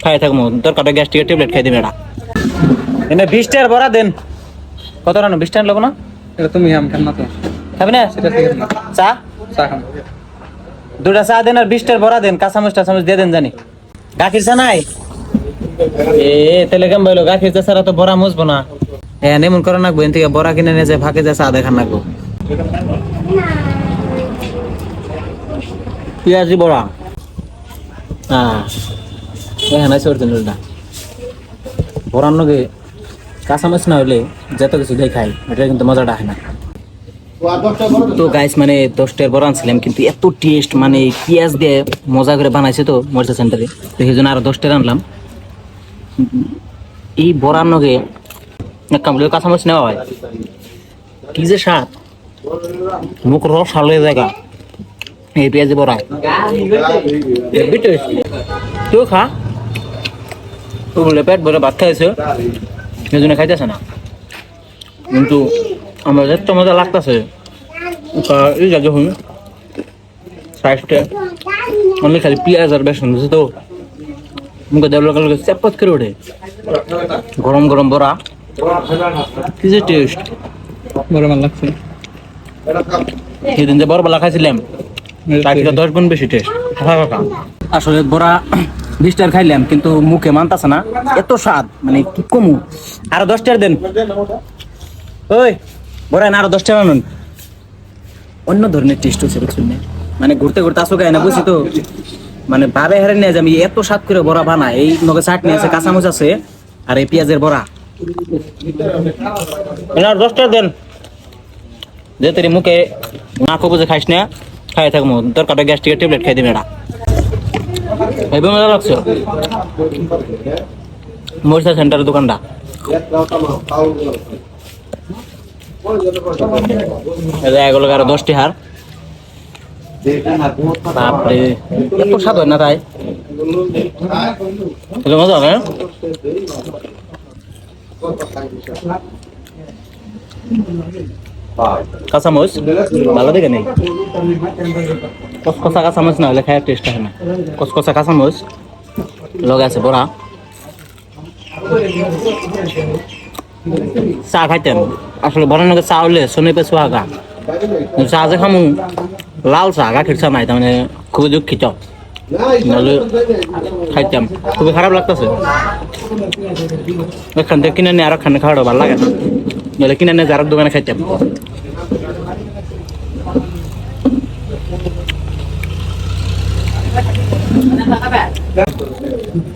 খাই থাকবো তোর কটা গ্যাস্ট্রিকের ট্যাবলেট খাই দিবি এটা এনে 20 টাকার বড়া দেন কত রানো 20 টাকা লাগবো না এটা তুমি আম খান না তো খাবি না সেটা থেকে না চা চা খান দুটা চা দেন আর 20 টাকার বড়া দেন কাঁচামচ টাচামচ দিয়ে দেন জানি গাখির চা নাই এ তেলে কেমন বললো গাখির চা ছাড়া তো বড়া মুছবো না হ্যাঁ এমন করে নাকবো এন থেকে বড়া কিনে নিয়ে যায় ফাঁকে যা চা দেখান নাকবো পেঁয়াজি বড়া হ্যাঁ হ্যাঁ নাই অরিজিনালটা বড়ার নগে কাঁচামচ না হলে যত কিছু দেখাই এটা কিন্তু মজাটা হয় না তো গাইস মানে 10 টাকার বড়া আনছিলাম কিন্তু এত টেস্ট মানে পেঁয়াজ দিয়ে মজা করে বানাইছে তো মরিচা সেন্টারে তো সেই জন্য আরো 10 টাকা আনলাম এই বড়ার নগে এক কামড়ে কাঁচামচ নেওয়া হয় কি যে স্বাদ মুখ রস হালয়ে জায়গা এই পেঁয়াজি বড়া তুই খা তুই বলে পেট ভরে ভাত খাইছে এই জন্য খাইতেছে না কিন্তু আমার এত মজা লাগতেছে এই যা যখন সাইজটা অনেক খালি পেঁয়াজ আর বেসন বুঝছে তো মুখে দেওয়ার লগে লগে চেপত করে ওঠে গরম গরম বড়া কি যে টেস্ট বড় ভালো লাগছে সেদিন যে বড়বেলা খাইছিলাম তার থেকে 10 গুণ বেশি টেস্ট আসলে বড়া 20 টাকার খাইলাম কিন্তু মুখে মানতাছে না এত স্বাদ মানে কি কমু আরো 10 টাকা দেন ওই বড়া না আরো 10 টাকা আনুন অন্য ধরনের টেস্ট হচ্ছে বুঝছেন মানে ঘুরতে ঘুরতে আসো গায় না বুঝছি তো মানে ভাবে হারে নিয়ে যে আমি এত স্বাদ করে বড়া বানাই এই নগে চাটনি আছে কাঁচামচ আছে আর এই পেঁয়াজের বড়া আর 10 টাকা দেন যে তোর মুখে না কবো যে খাইস না খাই থাকবো তোর কটা গ্যাস্ট্রিকের ট্যাবলেট খাই দিবি এটা এইভাবে মজা লাগছে মরিচা সেন্টারের দোকানটা এগুলো আরো 10টি হার বাপরে এত স্বাদ হয় না তাই মজা হবে কাঁচামচ ভালো দেখে নেই কসকসা কাঁচামচ না হলে খায় টেস্ট হয় না কসকসা কাঁচামচ লগে আছে বড়া চা খাইতেন আসলে বড় নাকি চা হলে শনি পে সোহাগা চা যে খামু লাল চা গাখির চা নাই তার মানে খুবই দুঃখিত নাহলে খাইতাম খুবই খারাপ লাগতেছে এখান থেকে কিনে নিয়ে আর খানে খাওয়াটা ভালো লাগে না নাহলে কিনে নিয়ে যার দোকানে খাইতাম